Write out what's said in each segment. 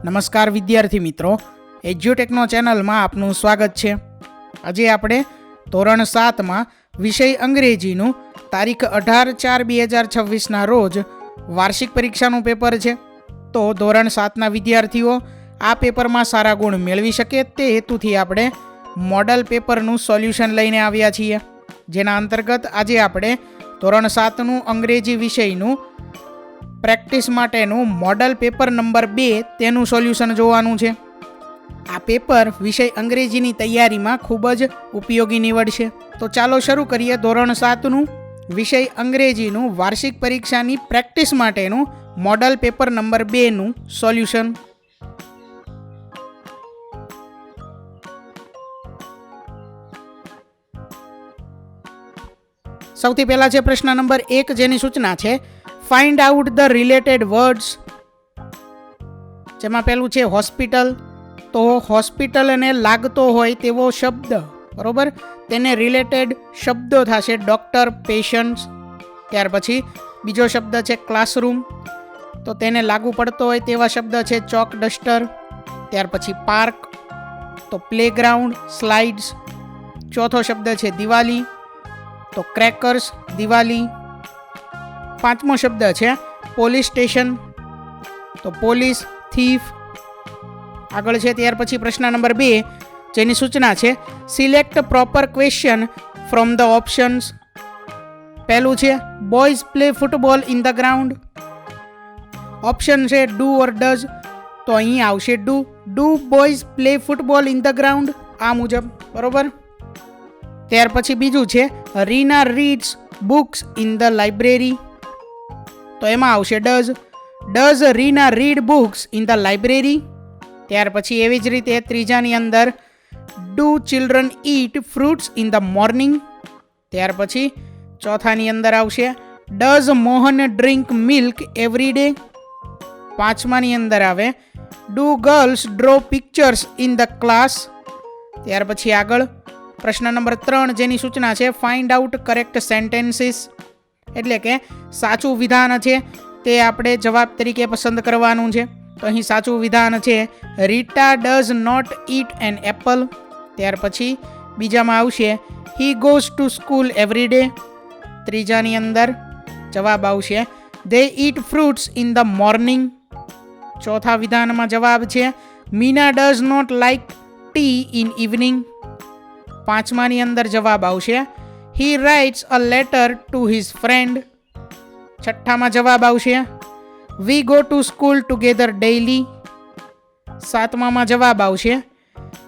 નમસ્કાર વિદ્યાર્થી મિત્રો, એજ્યુટેકનો ચેનલમાં આપનું સ્વાગત છે. આજે આપણે ધોરણ 7માં વિષય અંગ્રેજીનું તારીખ 18/4/2026ના રોજ વાર્ષિક પરીક્ષાનું પેપર છે. તો ધોરણ 7ના વિદ્યાર્થીઓ આ પેપરમાં સારા ગુણ મેળવી શકે તે હેતુથી આપણે મોડલ પેપરનું સોલ્યુશન લઈને આવ્યા છીએ, જેના અંતર્ગત આજે આપણે ધોરણ 7નું અંગ્રેજી વિષયનું પ્રેક્ટિસ માટેનું મોડલ પેપર નંબર 2 તેનું સોલ્યુશન જોવાનું છે. આ પેપર વિષય અંગ્રેજીની તૈયારીમાં ખૂબ જ ઉપયોગી નીવડશે. તો ચાલો શરૂ કરીએ ધોરણ 7નું વિષય અંગ્રેજીનું વાર્ષિક પરીક્ષાની પ્રેક્ટિસ માટેનું મોડલ પેપર નંબર 2નું સોલ્યુશન. સૌથી પહેલા છે પ્રશ્ન નંબર 1, જેની સૂચના છે find out the related words. જેમાં પહેલું છે હોસ્પિટલ. તો હોસ્પિટલને લાગતો હોય તેવો શબ્દ, બરોબર, તેને રિલેટેડ શબ્દો થશે ડૉક્ટર, પેશન્ટ્સ. ત્યાર પછી બીજો શબ્દ છે ક્લાસરૂમ, તો તેને લાગુ પડતો હોય તેવા શબ્દ છે ચોક, ડસ્ટર. ત્યાર પછી પાર્ક, તો પ્લેગ્રાઉન્ડ, સ્લાઇડ્સ. ચોથો શબ્દ છે દિવાળી, તો ક્રેકર્સ, દિવાળી. પાંચમો શબ્દ છે પોલીસ સ્ટેશન, તો પોલીસ, થીફ. આગળ છે ત્યાર પછી પ્રશ્ન નંબર 2, જેની સૂચના છે select proper question from the options. પહેલું છે boys play football in the ground. Option છે ડુ ઓર ડઝ, તો અહીં આવશે do boys play football in the ground, આ મુજબ, બરોબર. ત્યાર પછી બીજું છે Reena reads books in the library, તો એમાં આવશે does Reena read books in the library. ત્યાર પછી એવી જ રીતે ત્રીજાની અંદર do children eat fruits in the morning. ત્યાર પછી ચોથાની અંદર આવશે does Mohan drink milk every day. પાંચમાની અંદર આવે do girls draw pictures in the class. ત્યાર પછી આગળ પ્રશ્ન નંબર 3, જેની સૂચના છે ફાઇન્ડ આઉટ કરેક્ટ સેન્ટેન્સીસ. એટલે કે સાચું વિધાન છે તે આપણે જવાબ તરીકે પસંદ કરવાનું છે. તો અહીં સાચું વિધાન છે Rita does not eat an apple. ત્યાર પછી બીજામાં આવશે he goes to school every day. ત્રીજાની અંદર જવાબ આવશે they eat fruits in the morning. ચોથા વિધાનમાં જવાબ છે Meena does not like tea in evening. પાંચમાની અંદર જવાબ આવશે he writes a letter to his friend. છઠ્ઠામાં જવાબ આવશે we go to school together daily. સાતમામાં જવાબ આવશે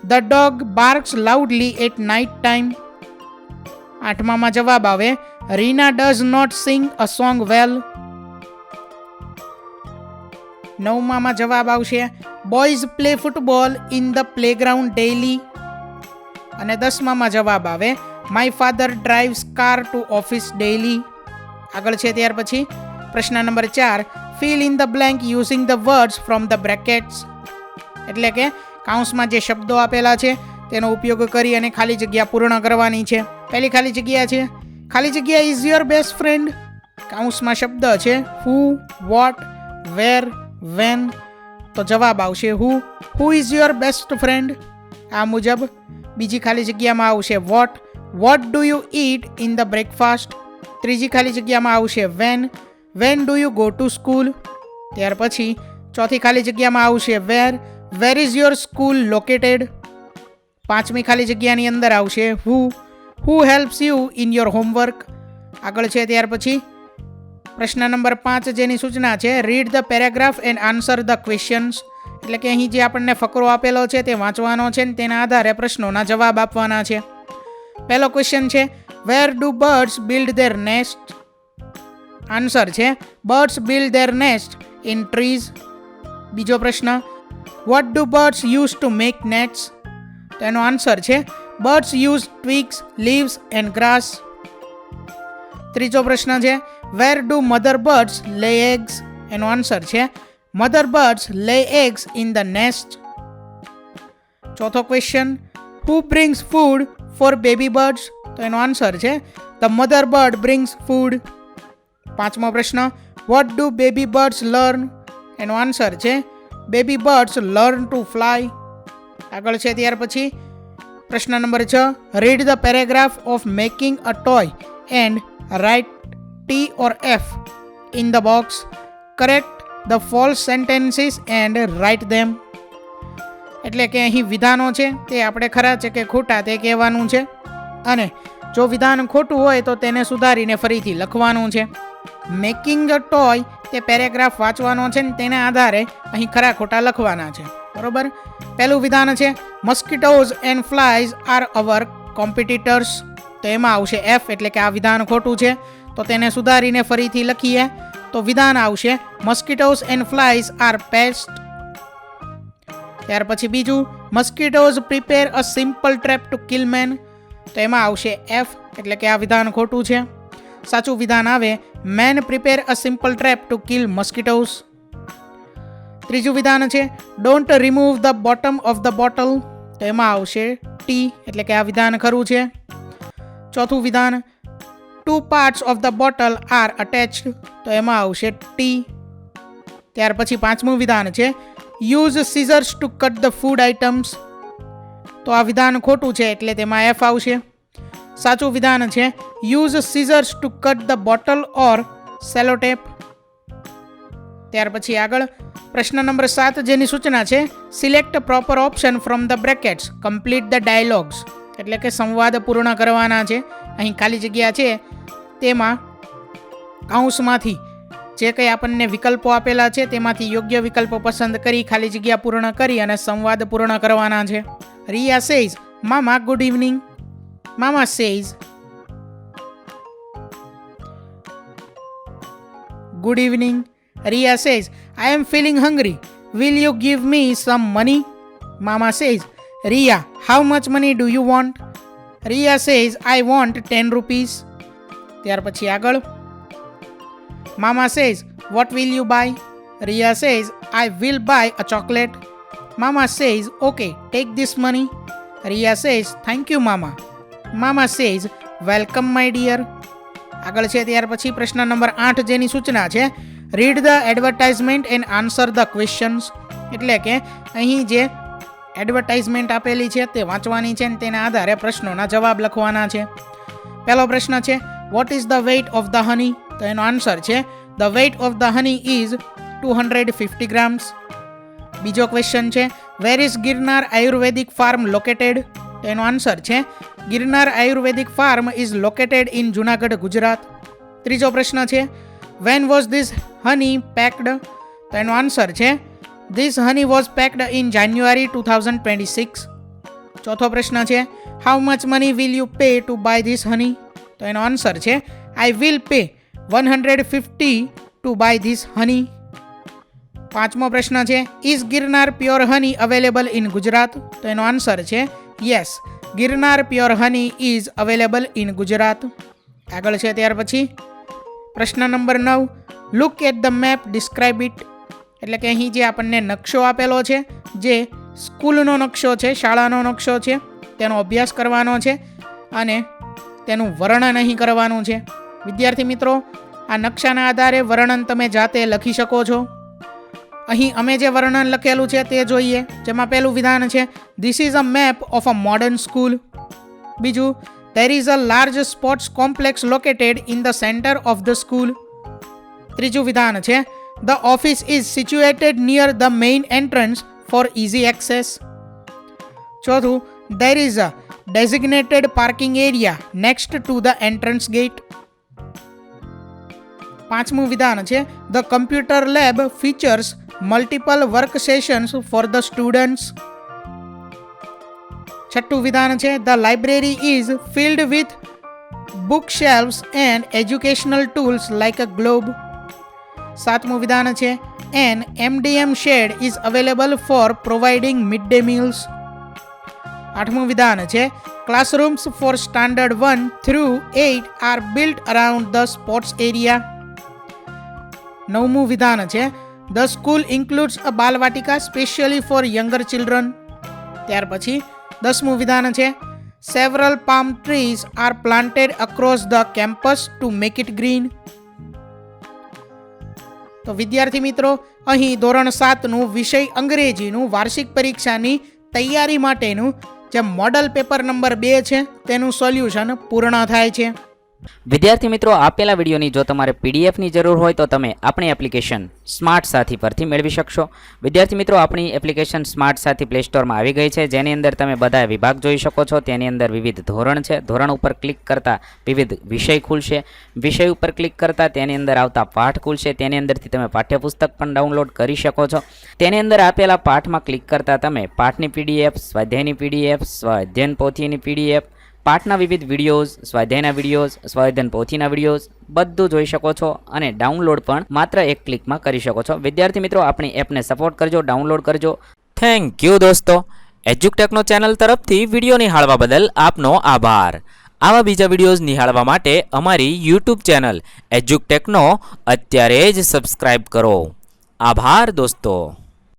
the dog barks loudly at night time. આઠમામાં જવાબ આવે Reena does not sing a song well. નવમામાં જવાબ આવશે boys play football in the playground daily. અને 10મામાં જવાબ આવે my father drives car to office daily. આગળ છે ત્યાર પછી પ્રશ્ન number 4, fill in the blank using the words from the brackets. એટલે કે કાઉન્સમાં જે શબ્દો આપેલા છે તેનો ઉપયોગ કરી અને ખાલી જગ્યા પૂર્ણ કરવાની છે. પહેલી ખાલી જગ્યા છે ખાલી જગ્યા ઇઝ યોર બેસ્ટ ફ્રેન્ડ. કાઉન્સમાં શબ્દ છે હુ, વોટ, વેર, વેન, તો જવાબ આવશે who is your best friend, આ મુજબ. બીજી ખાલી જગ્યામાં આવશે what do you eat in the breakfast. ત્રીજી ખાલી જગ્યામાં આવશે when do you go to school. ત્યાર પછી ચોથી ખાલી જગ્યામાં આવશે where is your school located. પાંચમી ખાલી જગ્યાની અંદર આવશે who helps you in your homework. આગળ છે ત્યાર પછી પ્રશ્ન નંબર 5, જેની સૂચના છે read the paragraph and answer the questions. એટલે કે અહીં જે આપણને ફકરો આપેલો છે તે વાંચવાનો છે અને તેના આધારે પ્રશ્નોના જવાબ આપવાના છે. પહેલો ક્વેશ્ચન છે where do birds build their nest. Answer છે birds build their nest in trees. બીજો પ્રશ્ન what do birds use to make nests. તો એનો આન્સર છે birds use twigs, leaves and grass. ત્રીજો પ્રશ્ન છે where do mother birds lay eggs. એનો આન્સર છે mother birds lay eggs in the nest. ચોથો question who brings food for baby birds. તો એનો આન્સર છે the mother bird brings food. પાંચમો પ્રશ્ન what do baby birds learn. એનો answer છે baby birds learn to fly. આગળ છે ત્યાર પછી પ્રશ્ન number 6. Read the paragraph of making a toy and write T or F in the box. Correct the false sentences and write them. એટલે કે અહીં વિધાનો છે તે આપણે ખરા છે કે ખોટા તે કહેવાનું છે અને જો વિધાન ખોટું હોય તો તેને સુધારીને ફરીથી લખવાનું છે. મેકિંગ અ ટોય તે પેરેગ્રાફ વાંચવાનો છે ને તેના આધારે અહીં ખરા ખોટા લખવાના છે. બરોબર. પહેલું વિધાન છે mosquitoes and flies are our competitors. તો એમાં આવશે F એટલે કે આ વિધાન ખોટું છે. તો તેને સુધારીને ફરીથી લખીએ તો વિધાન આવશે mosquitoes and flies are pest. ત્યાર પછી બીજું mosquitoes prepare a simple trap to kill man. તો એમાં આવશે F એટલે કે આ વિધાન ખોટું છે. સાચું વિધાન આવે man prepare a simple trap to kill mosquitoes. ત્રીજું વિધાન છે don't remove the bottom of the bottle. તો એમાં આવશે T એટલે કે આ વિધાન ખરું છે. ચોથું વિધાન two parts of the bottle are attached. તો એમાં આવશે T. ત્યાર પછી પાંચમું વિધાન છે use scissors to cut the food items. તો આ વિધાન ખોટું છે એટલે તેમાં F આવશે. સાચું વિધાન છે use scissors to cut the bottle or sellotape. ત્યાર પછી આગળ પ્રશ્ન નંબર 7 જેની સૂચના છે select proper option from the brackets complete the dialogues. એટલે કે સંવાદ પૂર્ણ કરવાના છે. અહીં ખાલી જગ્યા છે તેમાં કૌંસમાંથી જે કંઈ આપણને વિકલ્પો આપેલા છે તેમાંથી યોગ્ય વિકલ્પો પસંદ કરી ખાલી જગ્યા પૂર્ણ કરી અને સંવાદ પૂર્ણ કરવાના છે. Riya says Mama good evening. Mama says good evening. Riya says I am feeling hungry. Will you give me some money. Mama says Riya how much money do you want. Riya says I want 10 rupees. ત્યાર પછી આગળ Mama says what will you buy. Riya says I will buy a chocolate. Mama says okay take this money. Riya says thank you Mama. Mama says welcome my dear. આગળ છે ત્યાર પછી પ્રશ્ન number 8 જેની સૂચના છે read the advertisement and answer the questions. એટલે કે અહીં જે એડવર્ટાઇઝમેન્ટ આપેલી છે તે વાંચવાની છે અને તેના આધારે પ્રશ્નોના જવાબ લખવાના છે. પહેલો પ્રશ્ન છે what is the weight of the honey. તો એનો આન્સર છે the weight of the honey is 250 grams. બીજો ક્વેશ્ચન છે where is Girnar Ayurvedic farm located. તો એનો આન્સર છે Girnar Ayurvedic farm is located in Junagadh Gujarat. ત્રીજો પ્રશ્ન છે when was this honey packed. તો એનો આન્સર છે this honey was packed in January 2026. ચોથો પ્રશ્ન છે how much money will you pay to buy this honey. તો એનો આન્સર છે I will pay 150 to buy this honey. પાંચમો પ્રશ્ન છે is Girnar pure honey available in Gujarat. તો એનો આન્સર છે yes Girnar pure honey is available in Gujarat. આગળ છે ત્યાર પછી પ્રશ્ન number 9 look at the map describe it. એટલે કે અહીં જે આપણને નકશો આપેલો છે જે સ્કૂલનો નકશો છે શાળાનો નકશો છે તેનો અભ્યાસ કરવાનો છે અને તેનું વર્ણન અહીં કરવાનું છે. વિદ્યાર્થી મિત્રો આ નકશાના આધારે વર્ણન તમે જાતે લખી શકો છો. અહીં અમે જે વર્ણન લખેલું છે તે જોઈએ. જેમાં પહેલું વિધાન છે this is a map of a modern school. બીજું there is a large sports complex located in the center of the school. ત્રીજું વિધાન છે the office is situated near the main entrance for easy access. ચોથું there is a designated parking area next to the entrance gate. પાંચમું વિધાન છે the computer lab features multiple work sessions for the students. છઠ્ઠું વિધાન છે the library is filled with bookshelves and educational tools like a globe. સાતમું વિધાન છે an MDM shed is available for providing midday meals. આઠમું વિધાન છે classrooms for standard 1 through 8 are built around the sports area. નવમું વિધાન છે the school includes a balvatika specially for younger children. ત્યાર પછી 10મું વિધાન છે several palm trees are planted across the campus to make it green. તો તો વિદ્યાર્થી મિત્રો, અહીં ધોરણ 7નું વિષય અંગ્રેજીનું વાર્ષિક પરીક્ષાની તૈયારી માટેનું જે મોડલ પેપર નંબર 2 છે તેનું સોલ્યુશન પૂર્ણ થાય છે. વિદ્યાર્થી મિત્રો, આપેલા વિડીયોની જો તમારે પીડીએફની જરૂર હોય તો તમે આપણી એપ્લિકેશન સ્માર્ટ સાથી પરથી મેળવી શકશો. વિદ્યાર્થી મિત્રો, આપણી એપ્લિકેશન સ્માર્ટ સાથી પ્લે સ્ટોરમાં આવી ગઈ છે, જેની અંદર તમે બધા વિભાગ જોઈ શકો છો. તેની અંદર વિવિધ ધોરણ છે. ધોરણ ઉપર ક્લિક કરતાં વિવિધ વિષય ખુલશે. વિષય ઉપર ક્લિક કરતાં તેની અંદર આવતા પાઠ ખુલશે. તેની અંદરથી તમે પાઠ્યપુસ્તક પણ ડાઉનલોડ કરી શકો છો. તેની અંદર આપેલા પાઠમાં ક્લિક કરતાં તમે પાઠની પીડીએફ, સ્વાધ્યાયની પીડીએફ, સ્વાધ્યાયન પોથીની પીડીએફ, પાઠના વિવિધ વિડીયોઝ, સ્વાધ્યાયના વિડીયોઝ, સ્વાધ્યાયન પોથીના વિડીયોઝ બધું જોઈ શકો છો અને ડાઉનલોડ પણ માત્ર એક ક્લિકમાં કરી શકો છો. વિદ્યાર્થી મિત્રો, આપણી એપને સપોર્ટ કરજો, ડાઉનલોડ કરજો. થેન્ક યુ દોસ્તો. એજ્યુકટેકનો ચેનલ તરફથી વિડીયો નિહાળવા બદલ આપનો આભાર. આવા બીજા વિડીયોઝ નિહાળવા માટે અમારી યુટ્યુબ ચેનલ એજ્યુકટેકનો અત્યારે જ સબસ્ક્રાઇબ કરો. આભાર દોસ્તો.